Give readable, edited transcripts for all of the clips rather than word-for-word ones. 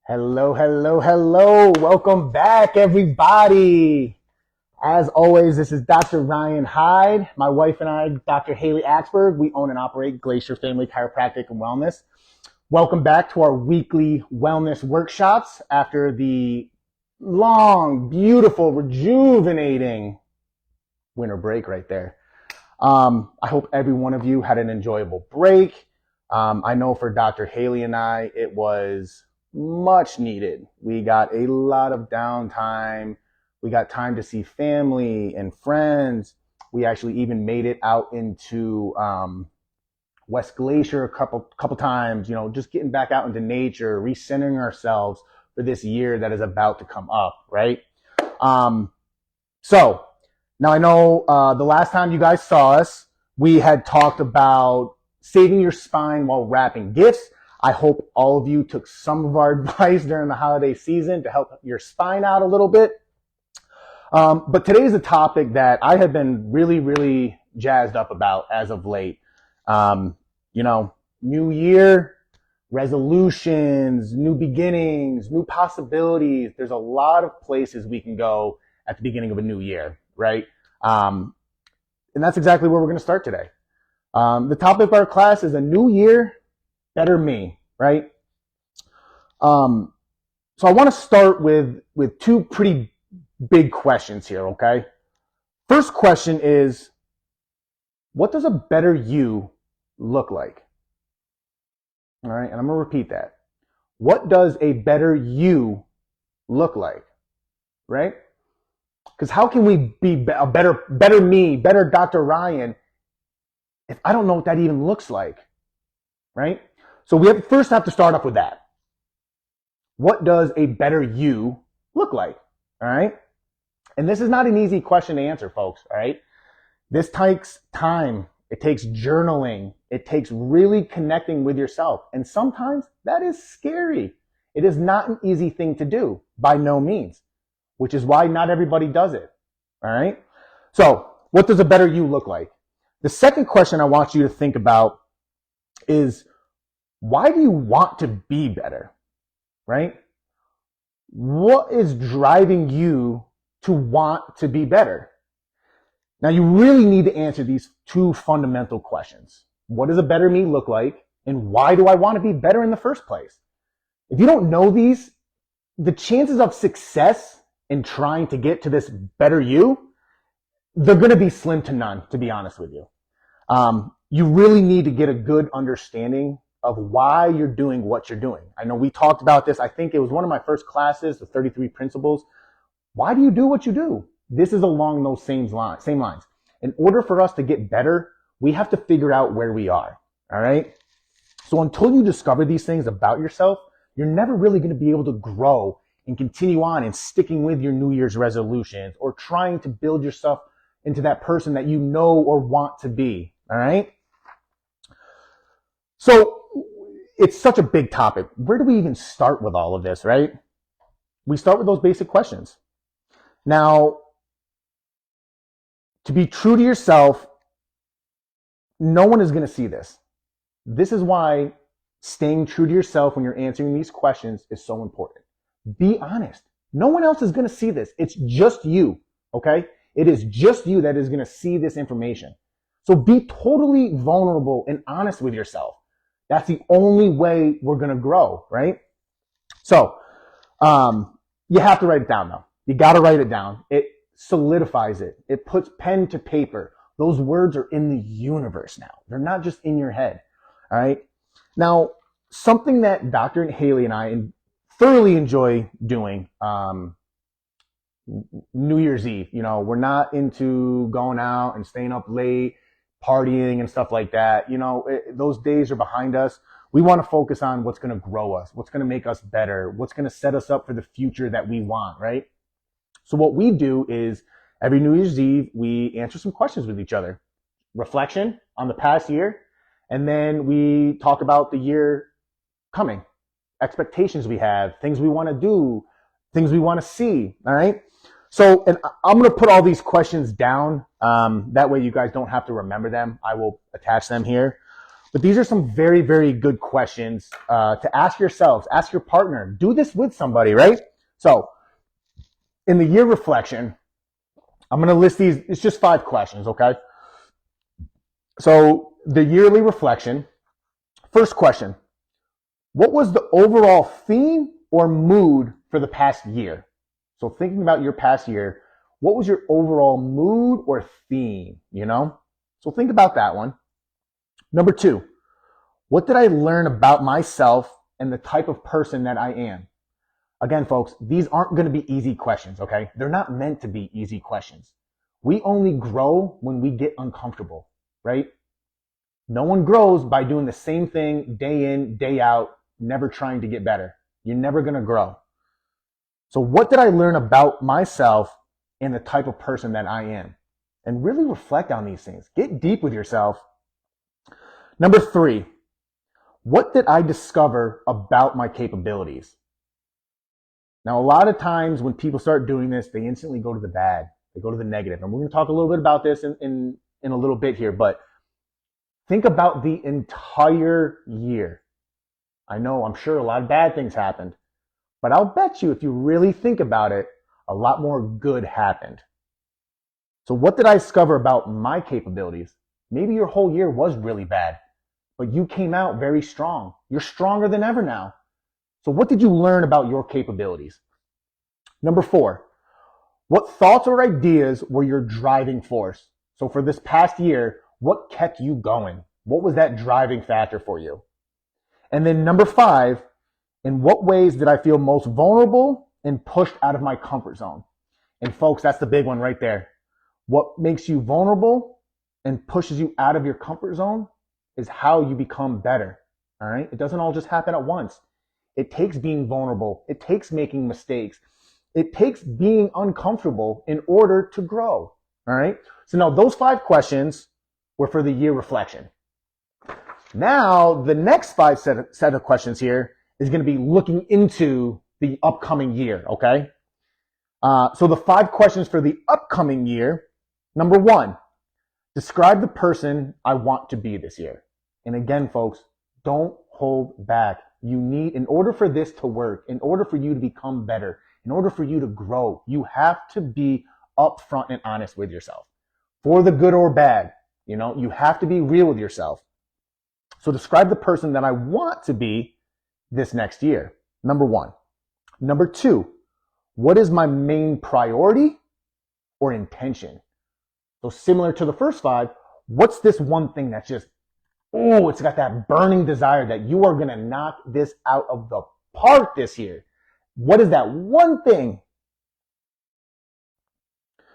Hello, hello, hello. Welcome back, everybody. As always, this is Dr. Ryan Hyde. My wife and I, Dr. Haley Axberg, we own and operate Glacier Family Chiropractic and Wellness. Welcome back to our weekly wellness workshops after the long, beautiful, rejuvenating winter break right there. I hope every one of you had an enjoyable break. I know for Dr. Haley and I, it was much needed. We got a lot of downtime. We got time to see family and friends. We actually even made it out into West Glacier a couple times, just getting back out into nature, recentering ourselves for this year that is about to come up, right? So now I know the last time you guys saw us, we had talked about saving your spine while wrapping gifts. I hope all of you took some of our advice during the holiday season to help your spine out a little bit. But today is a topic that I have been really, really jazzed up about as of late. New year, resolutions, new beginnings, new possibilities. There's a lot of places we can go at the beginning of a new year, right? And that's exactly where we're going to start today. The topic of our class is a new year, better me, right? So I want to start with two pretty big questions here, okay? First question is, what does a better you look like? All right, and I'm going to repeat that. What does a better you look like, right? Because how can we be a better me, better Dr. Ryan, if I don't know what that even looks like, right? So we first have to start off with that. What does a better you look like? All right. And this is not an easy question to answer, folks. All right. This takes time. It takes journaling. It takes really connecting with yourself. And sometimes that is scary. It is not an easy thing to do, by no means, which is why not everybody does it. All right. So what does a better you look like? The second question I want you to think about is, why do you want to be better, right? What is driving you to want to be better? Now, you really need to answer these two fundamental questions. What does a better me look like? And why do I want to be better in the first place? If you don't know these, the chances of success in trying to get to this better you, they're going to be slim to none, to be honest with you. You really need to get a good understanding of why you're doing what you're doing. I know we talked about this. I think it was one of my first classes, the 33 principles. Why do you do what you do? This is along those same lines. In order for us to get better, we have to figure out where we are. All right. So until you discover these things about yourself, you're never really going to be able to grow and continue on and sticking with your New Year's resolutions or trying to build yourself into that person that you know or want to be. All right. So it's such a big topic. Where do we even start with all of this, right? We start with those basic questions. Now, to be true to yourself, no one is going to see this. This is why staying true to yourself when you're answering these questions is so important. Be honest. No one else is going to see this. It's just you, okay? It is just you that is going to see this information. So be totally vulnerable and honest with yourself. That's the only way we're going to grow, right? So you have to write it down, though. You got to write it down. It solidifies it. It puts pen to paper. Those words are in the universe now. They're not just in your head, all right? Now, something that Dr. Haley and I thoroughly enjoy doing New Year's Eve. We're not into going out and staying up late, partying and stuff like that. Those days are behind us. We want to focus on what's going to grow us, what's going to make us better, what's going to set us up for the future that we want, right? So what we do is every New Year's Eve, we answer some questions with each other. Reflection on the past year, and then we talk about the year coming, expectations we have, things we want to do, things we want to see, all right? So, and I'm going to put all these questions down. That way you guys don't have to remember them. I will attach them here. But these are some very, very good questions to ask yourselves, ask your partner, do this with somebody, right? So in the year reflection, I'm going to list these. It's just 5 questions, okay? So the yearly reflection, first question, what was the overall theme or mood for the past year? So thinking about your past year, what was your overall mood or theme, you know? So think about that one. Number 2, what did I learn about myself and the type of person that I am? Again, folks, these aren't going to be easy questions, okay? They're not meant to be easy questions. We only grow when we get uncomfortable, right? No one grows by doing the same thing day in, day out, never trying to get better. You're never going to grow. So what did I learn about myself and the type of person that I am? And really reflect on these things. Get deep with yourself. Number 3, what did I discover about my capabilities? Now, a lot of times when people start doing this, they instantly go to the bad. They go to the negative. And we're going to talk a little bit about this in a little bit here, but think about the entire year. I know, I'm sure a lot of bad things happened, but I'll bet you if you really think about it, a lot more good happened. So what did I discover about my capabilities? Maybe your whole year was really bad, but you came out very strong. You're stronger than ever now. So what did you learn about your capabilities? Number 4, what thoughts or ideas were your driving force? So for this past year, what kept you going? What was that driving factor for you? And then number 5, in what ways did I feel most vulnerable and pushed out of my comfort zone? And folks, that's the big one right there. What makes you vulnerable and pushes you out of your comfort zone is how you become better. All right? It doesn't all just happen at once. It takes being vulnerable. It takes making mistakes. It takes being uncomfortable in order to grow. All right? So now those 5 questions were for the year reflection. Now, the next 5 set of questions here is going to be looking into the upcoming year, okay? So the 5 questions for the upcoming year. Number 1, describe the person I want to be this year. And again, folks, don't hold back. You need, in order for this to work, in order for you to become better, in order for you to grow, you have to be upfront and honest with yourself. For the good or bad, you know, you have to be real with yourself. So describe the person that I want to be this next year. Number 1. Number 2, what is my main priority or intention? So similar to the first 5, what's this one thing that's just, oh, it's got that burning desire that you are going to knock this out of the park this year? What is that one thing?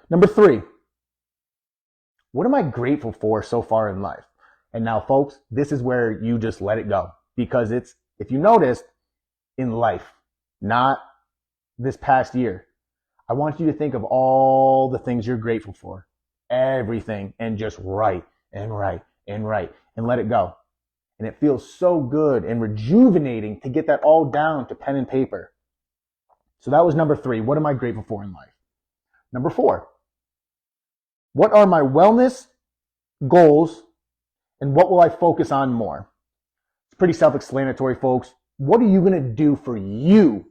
Number 3, what am I grateful for so far in life? And now, folks, this is where you just let it go. Because it's, if you noticed, in life, not this past year, I want you to think of all the things you're grateful for. Everything. And just write and write and write and let it go. And it feels so good and rejuvenating to get that all down to pen and paper. So that was number 3. What am I grateful for in life? Number 4, what are my wellness goals and what will I focus on more? It's pretty self-explanatory, folks. What are you going to do for you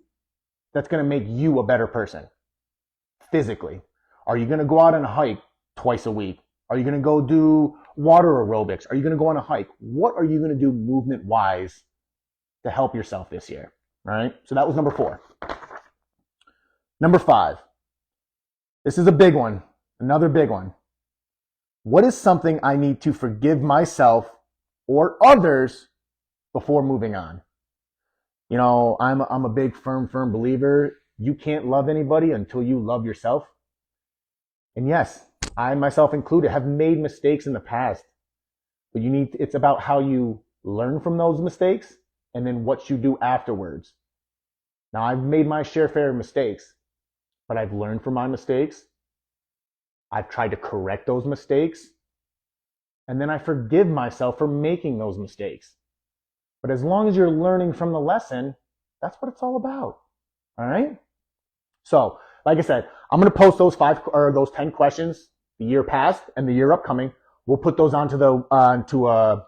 that's going to make you a better person physically? Are you going to go out on a hike twice a week? Are you going to go do water aerobics? Are you going to go on a hike? What are you going to do movement-wise to help yourself this year? All right? So that was number 4. Number 5. This is a big one. Another big one. What is something I need to forgive myself or others before moving on? You know, I'm a big firm believer. You can't love anybody until you love yourself. And yes, I myself included have made mistakes in the past. But it's about how you learn from those mistakes and then what you do afterwards. Now, I've made my share of mistakes, but I've learned from my mistakes. I've tried to correct those mistakes. And then I forgive myself for making those mistakes. But as long as you're learning from the lesson, that's what it's all about. All right? So, like I said, I'm going to post those 10 questions, the year past and the year upcoming. We'll put those onto the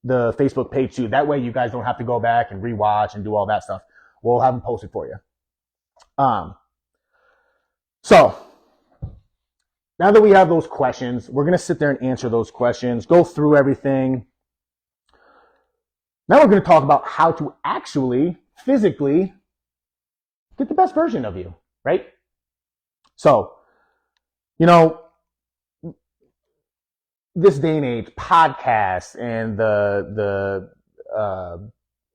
the Facebook page too. That way you guys don't have to go back and rewatch and do all that stuff. We'll have them posted for you. So now that we have those questions, we're going to sit there and answer those questions, go through everything. Now we're going to talk about how to actually physically get the best version of you, right? So, this day and age, podcasts and the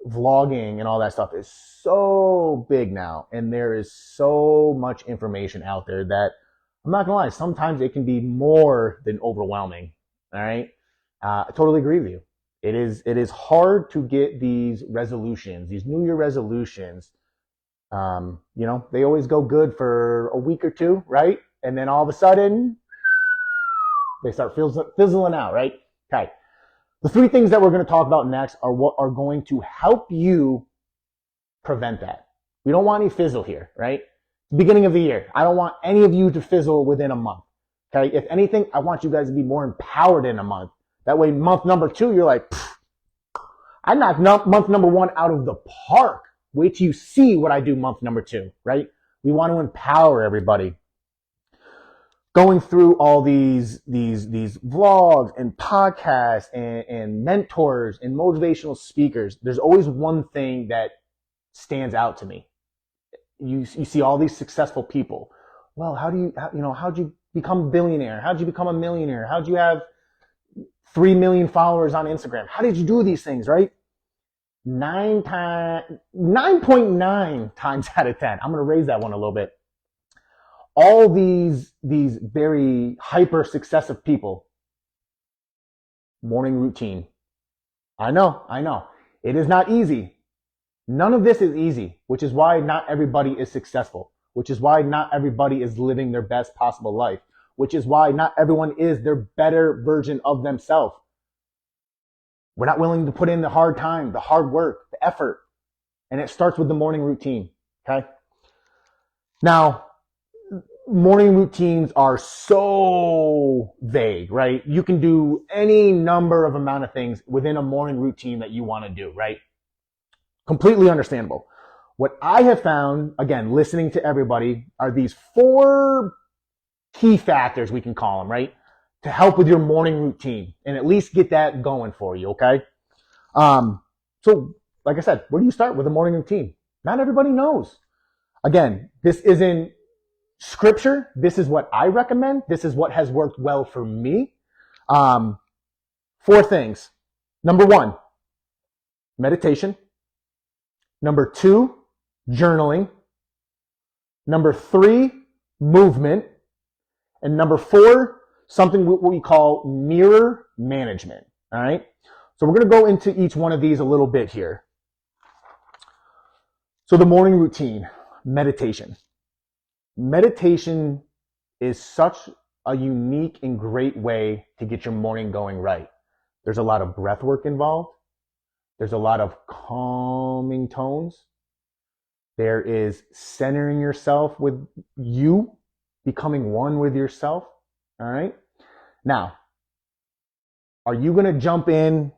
vlogging and all that stuff is so big now, and there is so much information out there that I'm not gonna lie, sometimes it can be more than overwhelming. All right, I totally agree with you. It is hard to get these resolutions, these New Year resolutions. They always go good for a week or two, right? And then all of a sudden, they start fizzling out, right? Okay. The 3 things that we're going to talk about next are what are going to help you prevent that. We don't want any fizzle here, right? Beginning of the year. I don't want any of you to fizzle within a month. Okay. If anything, I want you guys to be more empowered in a month. That way, month number 2, you're like, I knocked month number 1 out of the park. Wait till you see what I do month number 2, right? We want to empower everybody. Going through all these vlogs and podcasts and mentors and motivational speakers, there's always one thing that stands out to me. You see all these successful people. Well, how'd you become a billionaire? How'd you become a millionaire? How'd you have 3 million followers on Instagram? How did you do these things, right? 9.9 times out of 10. I'm going to raise that one a little bit. All these very hyper successive people, morning routine. I know. It is not easy. None of this is easy, which is why not everybody is successful, which is why not everybody is living their best possible life, which is why not everyone is their better version of themselves. We're not willing to put in the hard time, the hard work, the effort, and it starts with the morning routine, okay? Now, morning routines are so vague, right? You can do any number of amount of things within a morning routine that you want to do, right? Completely understandable. What I have found, again, listening to everybody, are these 4 key factors, we can call them, right? To help with your morning routine and at least get that going for you, okay? So, like I said, where do you start with a morning routine? Not everybody knows. Again, this isn't Scripture. This is what I recommend. This is what has worked well for me. 4 things. Number 1, meditation. Number 2, journaling. Number 3, movement. And number 4, something what we call mirror management. All right. So we're going to go into each one of these a little bit here. So the morning routine, meditation. Meditation is such a unique and great way to get your morning going right. There's a lot of breath work involved. There's a lot of calming tones. There is centering yourself with you, becoming one with yourself. All right. Now, are you going to jump in?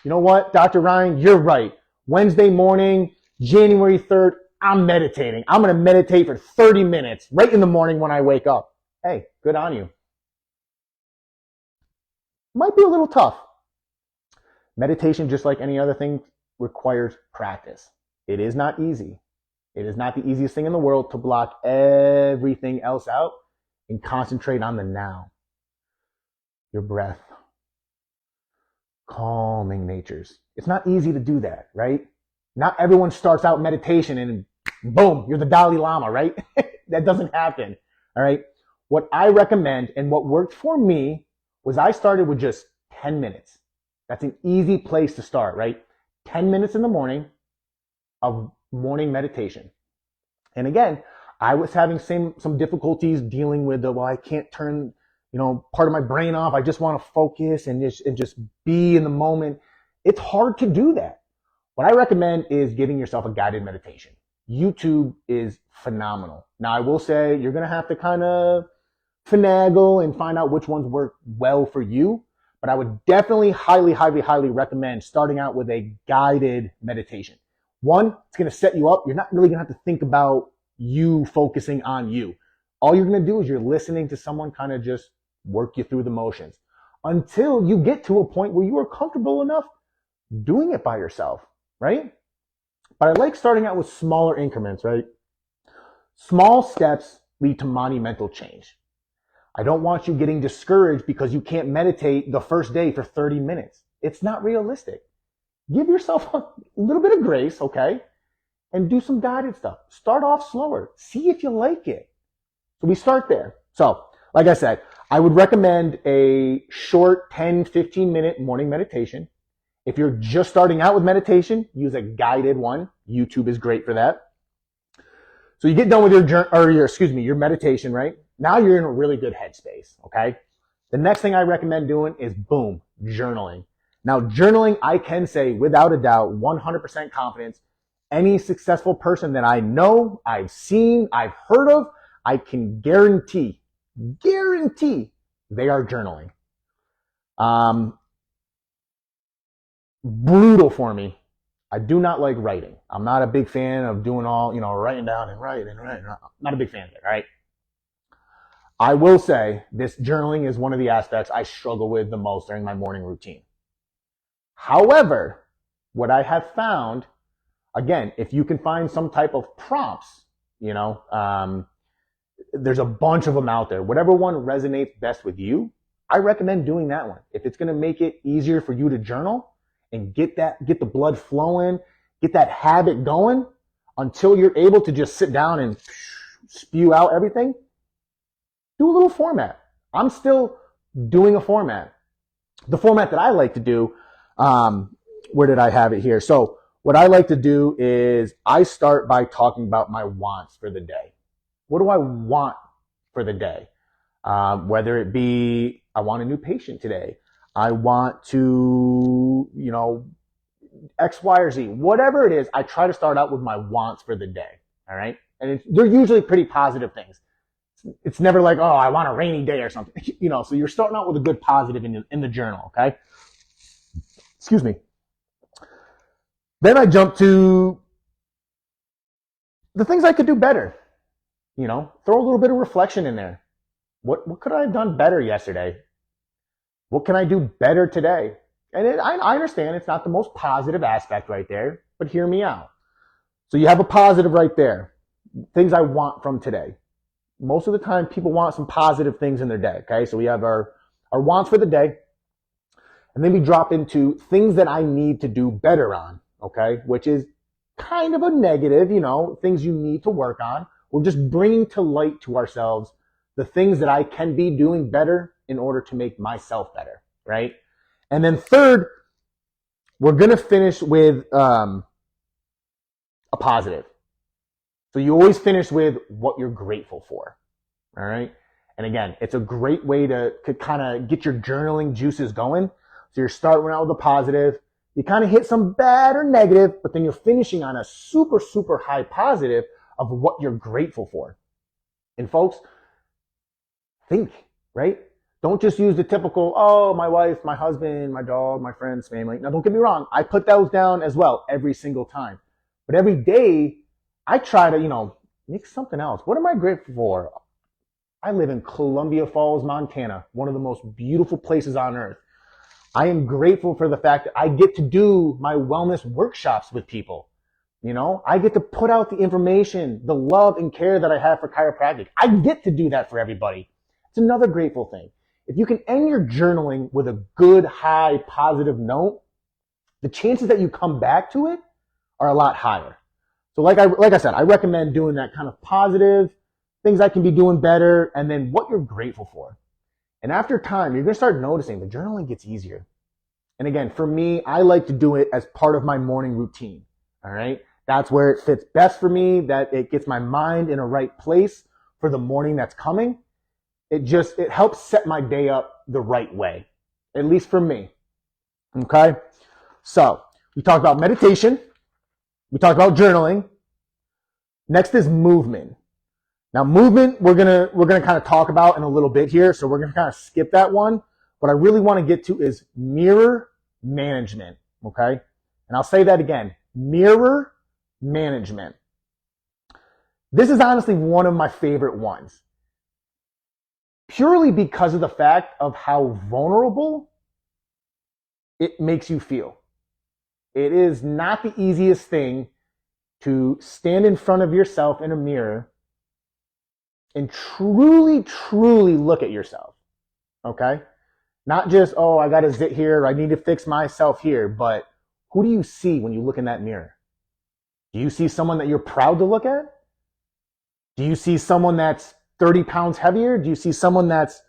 You know what, Dr. Ryan, you're right. Wednesday morning, January 3rd, I'm meditating. I'm going to meditate for 30 minutes right in the morning when I wake up. Hey, good on you. Might be a little tough. Meditation, just like any other thing, requires practice. It is not easy. It is not the easiest thing in the world to block everything else out and concentrate on the now. Your breath. Calming natures. It's not easy to do that, right? Not everyone starts out meditation and boom, you're the Dalai Lama, right? That doesn't happen, all right? What I recommend and what worked for me was I started with just 10 minutes. That's an easy place to start, right? 10 minutes in the morning of morning meditation. And again, I was having some difficulties dealing with I can't turn, part of my brain off. I just want to focus and just be in the moment. It's hard to do that. What I recommend is getting yourself a guided meditation. YouTube is phenomenal. Now, I will say you're going to have to kind of finagle and find out which ones work well for you. but I would definitely highly recommend starting out with a guided meditation. One, it's going to set you up. You're not really going to have to think about you focusing on you. All you're going to do is you're listening to someone kind of just work you through the motions until you get to a point where you are comfortable enough doing it by yourself, right? But I like starting out with smaller increments, right? Small steps lead to monumental change. I don't want you getting discouraged because you can't meditate the first day for 30 minutes. It's not realistic. Give yourself a little bit of grace, okay? And do some guided stuff. Start off slower. See if you like it. So we start there. So, like I said, I would recommend a short 10, 15-minute morning meditation. If you're just starting out with meditation, use a guided one. YouTube is great for that. So you get done with your meditation, right? Now you're in a really good headspace, okay? The next thing I recommend doing is, boom, journaling. Now, journaling, I can say without a doubt, 100% confidence, any successful person that I know, I've seen, I've heard of, I can guarantee they are journaling. Brutal for me. I do not like writing. I'm not a big fan of doing all, writing down and writing. I'm not a big fan of it, right? I will say this journaling is one of the aspects I struggle with the most during my morning routine. However, what I have found, again, if you can find some type of prompts, there's a bunch of them out there. Whatever one resonates best with you, I recommend doing that one. If it's going to make it easier for you to journal and get the blood flowing, get that habit going until you're able to just sit down and spew out everything, do a little format. I'm still doing a format. The format that I like to do, where did I have it here? So what I like to do is I start by talking about my wants for the day. What do I want for the day? Whether it be, I want a new patient today. I want to, X, Y, or Z. Whatever it is, I try to start out with my wants for the day. All right. And they're usually pretty positive things. It's never like, oh, I want a rainy day or something. So you're starting out with a good positive in the journal. Okay. Excuse me. Then I jump to the things I could do better. Throw a little bit of reflection in there. What could I have done better yesterday? What can I do better today? And I understand it's not the most positive aspect right there, but hear me out. So you have a positive right there. Things I want from today. Most of the time, people want some positive things in their day, okay? So we have our wants for the day. And then we drop into things that I need to do better on, okay? Which is kind of a negative, things you need to work on. We're just bringing to light to ourselves the things that I can be doing better in order to make myself better, right? And then third, we're going to finish with a positive. So you always finish with what you're grateful for, all right? And again, it's a great way to kind of get your journaling juices going. So you're starting out with a positive. You kind of hit some bad or negative, but then you're finishing on a super, super high positive of what you're grateful for. And folks, think, right? Don't just use the typical, oh, my wife, my husband, my dog, my friends, family. Now, don't get me wrong. I put those down as well every single time. But every day, I try to, make something else. What am I grateful for? I live in Columbia Falls, Montana, one of the most beautiful places on earth. I am grateful for the fact that I get to do my wellness workshops with people. I get to put out the information, the love and care that I have for chiropractic. I get to do that for everybody. It's another grateful thing. If you can end your journaling with a good, high, positive note, the chances that you come back to it are a lot higher. So like I said, I recommend doing that kind of positive, things I can be doing better, and then what you're grateful for. And after time, you're going to start noticing the journaling gets easier. And again, for me, I like to do it as part of my morning routine. All right. That's where it fits best for me, that it gets my mind in a right place for the morning that's coming. It helps set my day up the right way, at least for me. Okay. So we talked about meditation. We talked about journaling. Next is movement. Now movement, we're gonna kind of talk about in a little bit here. So we're gonna kind of skip that one. what I really want to get to is mirror management, okay? And I'll say that again, mirror management. This is honestly one of my favorite ones, purely because of the fact of how vulnerable it makes you feel. It is not the easiest thing to stand in front of yourself in a mirror and truly, truly look at yourself, okay? Not just, oh, I got to sit here, I need to fix myself here, but who do you see when you look in that mirror? Do you see someone that you're proud to look at? Do you see someone that's 30 pounds heavier? Do you see someone that's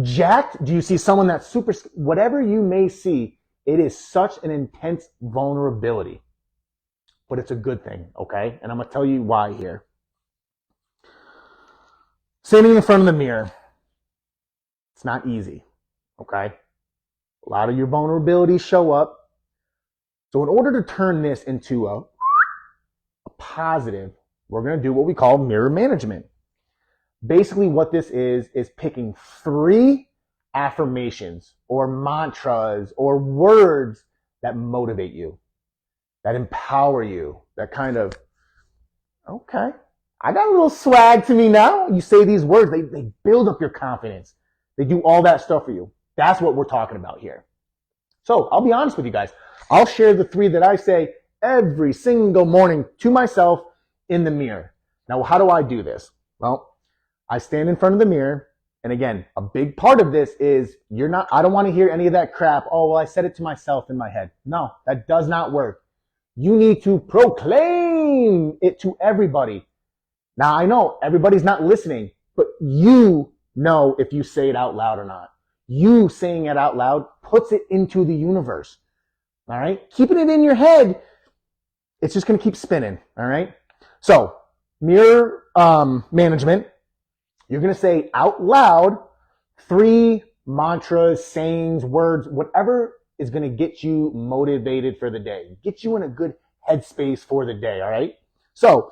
jacked? Do you see someone that's super, whatever you may see, it is such an intense vulnerability, but it's a good thing, okay? And I'm going to tell you why here. Standing in front of the mirror, it's not easy, okay? A lot of your vulnerabilities show up. So in order to turn this into a positive, we're going to do what we call mirror management. Basically what this is picking 3 affirmations or mantras or words that motivate you, that empower you, that kind of, okay, I got a little swag to me now. You say these words, they build up your confidence. They do all that stuff for you. That's what we're talking about here. So I'll be honest with you guys. I'll share the 3 that I say every single morning to myself in the mirror. Now, how do I do this? Well, I stand in front of the mirror. And again, a big part of this is I don't want to hear any of that crap. Oh, well, I said it to myself in my head. No, that does not work. You need to proclaim it to everybody. Now, I know everybody's not listening, but you know if you say it out loud or not. You saying it out loud puts it into the universe. All right? Keeping it in your head, it's just going to keep spinning. All right? So, mirror management, you're going to say out loud 3 mantras, sayings, words, whatever is going to get you motivated for the day, get you in a good headspace for the day. All right? So,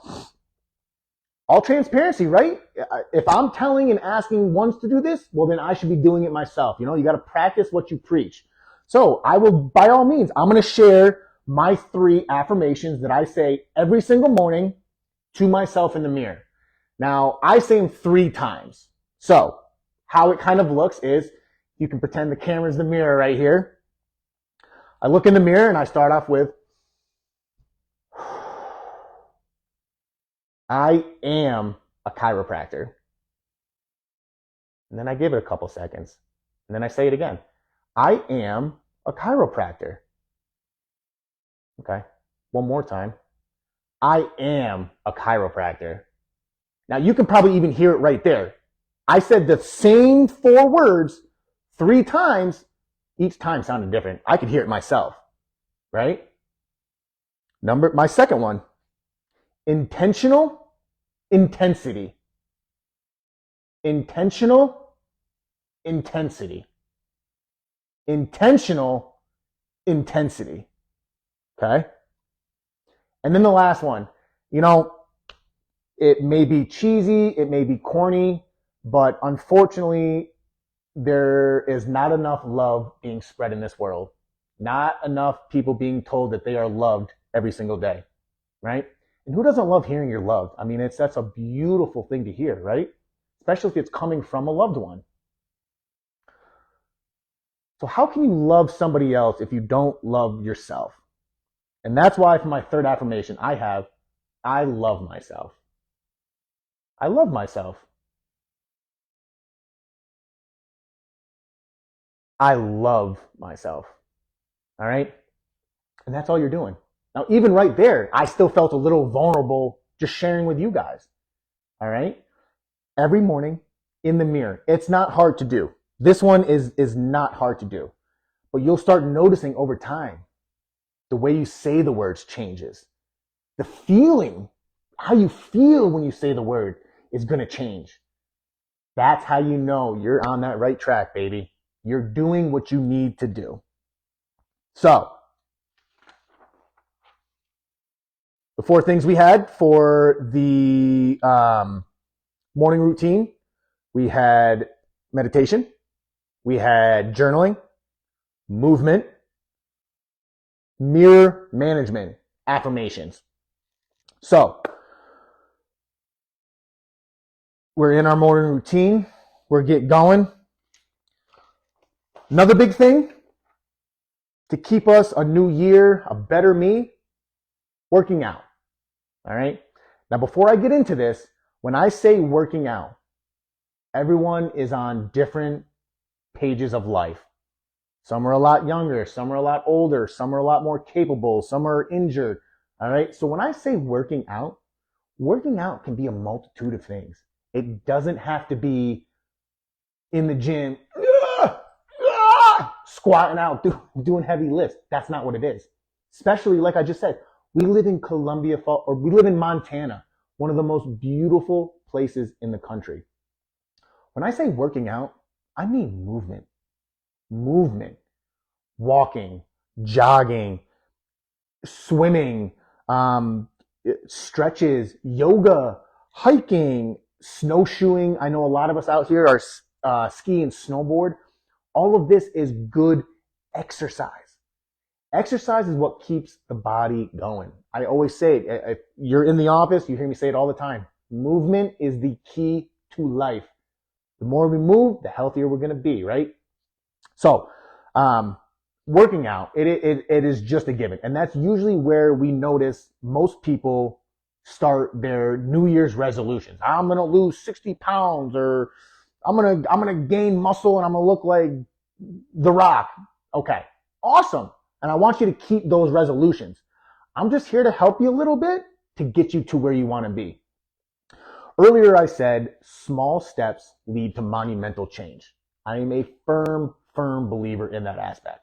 all transparency, right? If I'm telling and asking ones to do this, well, then I should be doing it myself. You know, you got to practice what you preach. So I will, by all means, I'm going to share my 3 affirmations that I say every single morning to myself in the mirror. Now, I say them 3 times. So how it kind of looks is, you can pretend the camera's the mirror right here. I look in the mirror and I start off with, I am a chiropractor. And then I give it a couple seconds. And then I say it again. I am a chiropractor. Okay. One more time. I am a chiropractor. Now you can probably even hear it right there. I said the same 4 words 3 times. Each time sounded different. I could hear it myself. Right? My second one. Intentional intensity. Intentional intensity. Intentional intensity. Okay? And then the last one. You know, it may be cheesy, it may be corny, but unfortunately, there is not enough love being spread in this world. Not enough people being told that they are loved every single day. Right? And who doesn't love hearing you're loved? I mean, that's a beautiful thing to hear, right? Especially if it's coming from a loved one. So how can you love somebody else if you don't love yourself? And that's why for my 3rd affirmation, I love myself. I love myself. I love myself. All right? And that's all you're doing. Now, even right there, I still felt a little vulnerable just sharing with you guys. All right? Every morning in the mirror. It's not hard to do. This one is not hard to do. But you'll start noticing over time, the way you say the words changes. The feeling, how you feel when you say the word is going to change. That's how you know you're on that right track, baby. You're doing what you need to do. So, the 4 things we had for the morning routine, we had meditation, We had journaling, movement, mirror management, affirmations. So we're in our morning routine. We're getting going. Another big thing to keep us a new year, a better me, working out. All right. Now, before I get into this, when I say working out, everyone is on different pages of life. Some are a lot younger, some are a lot older, some are a lot more capable, some are injured. All right. So when I say working out can be a multitude of things. It doesn't have to be in the gym, squatting out, doing heavy lifts. That's not what it is. Especially, like I just said, we live in we live in Montana, one of the most beautiful places in the country. When I say working out, I mean movement, walking, jogging, swimming, stretches, yoga, hiking, snowshoeing. I know a lot of us out here are ski and snowboard. All of this is good exercise. Exercise is what keeps the body going. I always say, if you're in the office, you hear me say it all the time. Movement is the key to life. The more we move, the healthier we're going to be, right? So, working out, it is just a given. And that's usually where we notice most people start their New Year's resolutions. I'm going to lose 60 pounds, or I'm going to gain muscle and I'm going to look like The Rock. Okay, awesome. And I want you to keep those resolutions. I'm just here to help you a little bit to get you to where you want to be. Earlier I said small steps lead to monumental change. I am a firm believer in that aspect.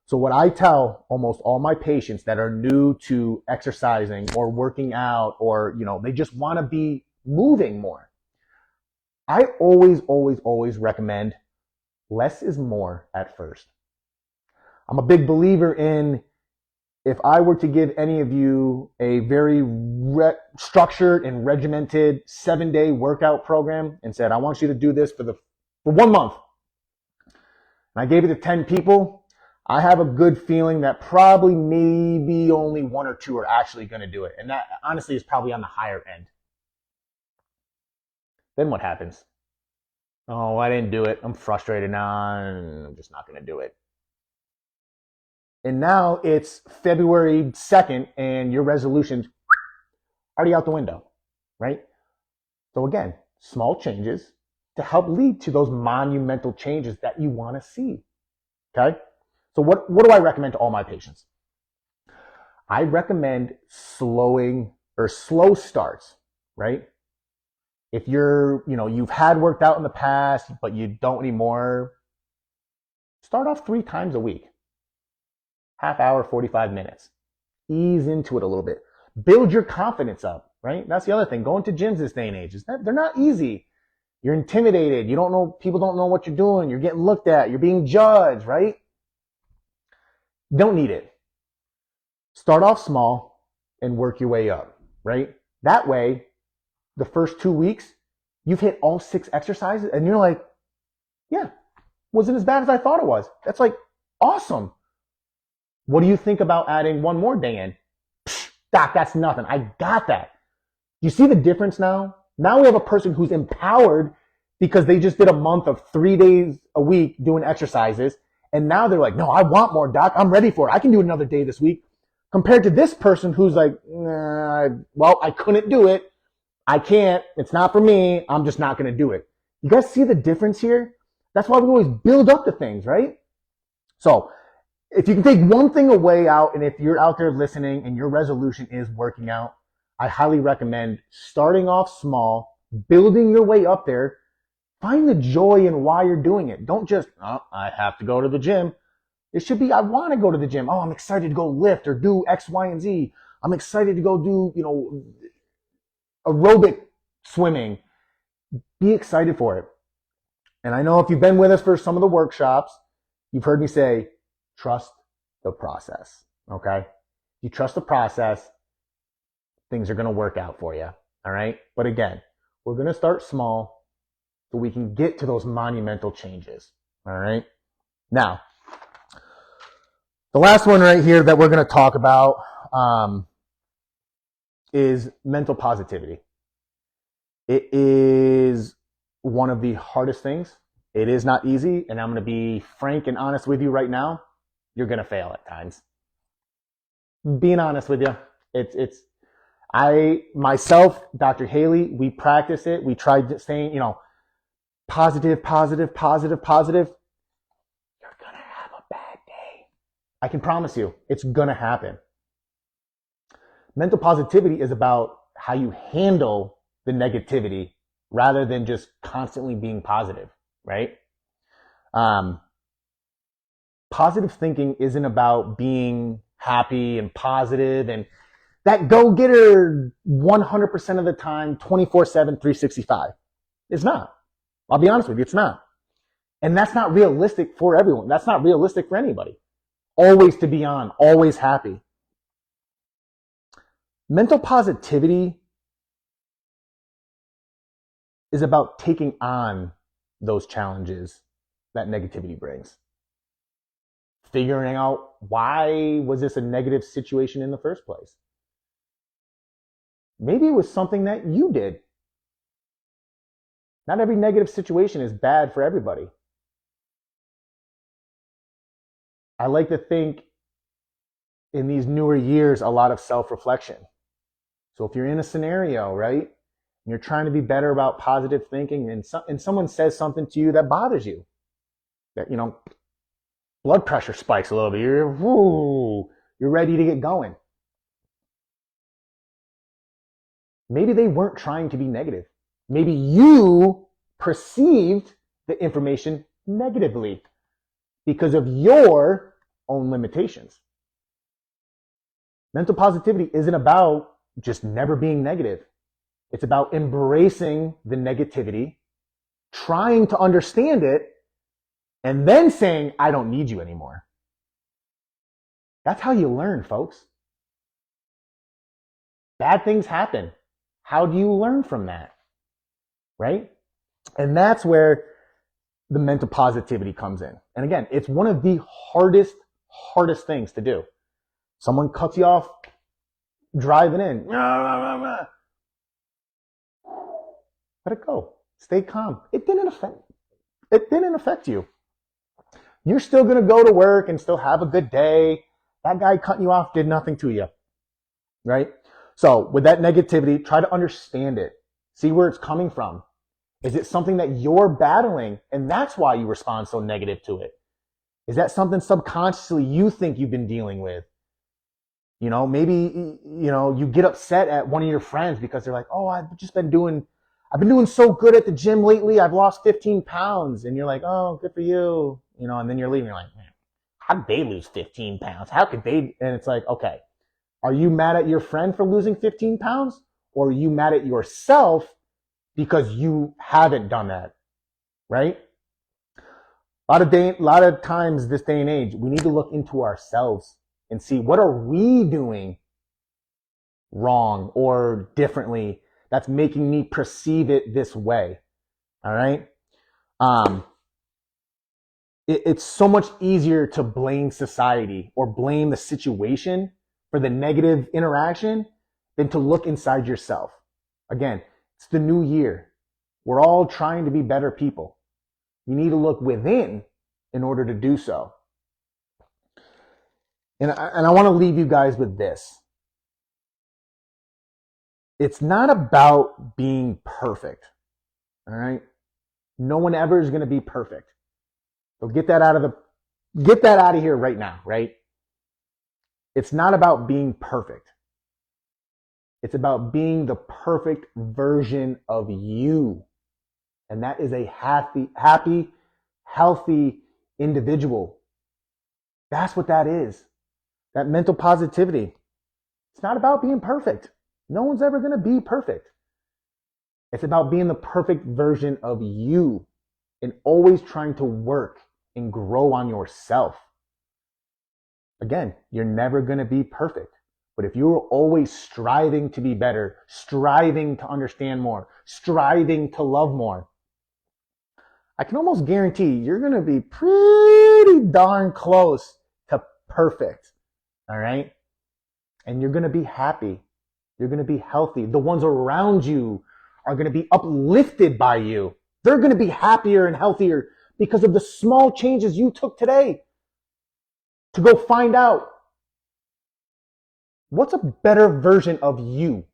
So what I tell almost all my patients that are new to exercising or working out, or they just want to be moving more, I always recommend less is more at first. I'm a big believer in, if I were to give any of you a very structured and regimented 7-day workout program and said, I want you to do this for 1 month, and I gave it to 10 people, I have a good feeling that probably maybe only 1 or 2 are actually going to do it. And that honestly is probably on the higher end. Then what happens? Oh, I didn't do it. I'm frustrated now. I'm just not going to do it. And now it's February 2nd and your resolution's already out the window, right? So again, small changes to help lead to those monumental changes that you want to see, okay? So what do I recommend to all my patients? I recommend slow starts, right? If you've had worked out in the past, but you don't anymore, start off 3 times a week. Half hour, 45 minutes. Ease into it a little bit. Build your confidence up, right? That's the other thing. Going to gyms this day and age, they're not easy. You're intimidated. People don't know what you're doing. You're getting looked at. You're being judged, right? Don't need it. Start off small and work your way up, right? That way, the first 2 weeks, you've hit all 6 exercises and you're like, yeah, wasn't as bad as I thought it was. That's like awesome. What do you think about adding 1 more day in? Doc, that's nothing. I got that. You see the difference now? Now we have a person who's empowered because they just did a month of 3 days a week doing exercises. And now they're like, no, I want more, Doc. I'm ready for it. I can do another day this week. Compared to this person who's like, well, I couldn't do it. I can't. It's not for me. I'm just not going to do it. You guys see the difference here? That's why we always build up to things, right? So if you can take one thing away out, and if you're out there listening and your resolution is working out, I highly recommend starting off small, building your way up there. Find the joy in why you're doing it. Don't just, I have to go to the gym. It should be, I want to go to the gym. Oh, I'm excited to go lift or do X, Y, and Z. I'm excited to go do, aerobic swimming. Be excited for it. And I know if you've been with us for some of the workshops, you've heard me say, trust the process, okay? You trust the process, things are going to work out for you, all right? But again, we're going to start small so we can get to those monumental changes. All right. Now, the last one right here that we're going to talk about is mental positivity. It is one of the hardest things. It is not easy, and I'm going to be frank and honest with you right now. You're going to fail at times. Being honest with you, I myself, Dr. Haley, we practice it. We tried saying, positive, positive, positive, positive. You're going to have a bad day. I can promise you, it's going to happen. Mental positivity is about how you handle the negativity rather than just constantly being positive, right? Positive thinking isn't about being happy and positive and that go-getter 100% of the time, 24/7, 365. It's not. I'll be honest with you, it's not. And that's not realistic for everyone. That's not realistic for anybody. Always to be on, always happy. Mental positivity is about taking on those challenges that negativity brings. Figuring out, why was this a negative situation in the first place? Maybe it was something that you did. Not every negative situation is bad for everybody. I like to think in these newer years, a lot of self-reflection. So if you're in a scenario, right, and you're trying to be better about positive thinking and someone says something to you that bothers you, that, blood pressure spikes a little bit, you're ready to get going. Maybe they weren't trying to be negative. Maybe you perceived the information negatively because of your own limitations. Mental positivity isn't about just never being negative. It's about embracing the negativity, trying to understand it, and then saying, I don't need you anymore. That's how you learn, folks. Bad things happen. How do you learn from that? Right? And that's where the mental positivity comes in. And again, it's one of the hardest things to do. Someone cuts you off driving in. Let it go. Stay calm. It didn't affect you. You're still going to go to work and still have a good day. That guy cutting you off did nothing to you. Right? So with that negativity, try to understand it. See where it's coming from. Is it something that you're battling and that's why you respond so negative to it? Is that something subconsciously you think you've been dealing with? Maybe, you get upset at one of your friends because they're like, oh, I've been doing so good at the gym lately. I've lost 15 pounds. And you're like, oh, good for you. And then you're leaving. You're like, man, how did they lose 15 pounds? How could they? And it's like, okay, are you mad at your friend for losing 15 pounds? Or are you mad at yourself because you haven't done that? Right? A lot of times this day and age, we need to look into ourselves and see, what are we doing wrong or differently that's making me perceive it this way? All right. It's so much easier to blame society or blame the situation for the negative interaction than to look inside yourself. Again, it's the new year. We're all trying to be better people. You need to look within in order to do so. And I want to leave you guys with this. It's not about being perfect. All right? No one ever is going to be perfect. So get that out of here right now, right? It's not about being perfect. It's about being the perfect version of you. And that is a happy, healthy individual. That's what that is. That mental positivity. It's not about being perfect. No one's ever going to be perfect. It's about being the perfect version of you and always trying to work and grow on yourself. Again, you're never going to be perfect. But if you're always striving to be better, striving to understand more, striving to love more, I can almost guarantee you're going to be pretty darn close to perfect. All right. And you're going to be happy. You're going to be healthy. The ones around you are going to be uplifted by you. They're going to be happier and healthier because of the small changes you took today to go find out what's a better version of you.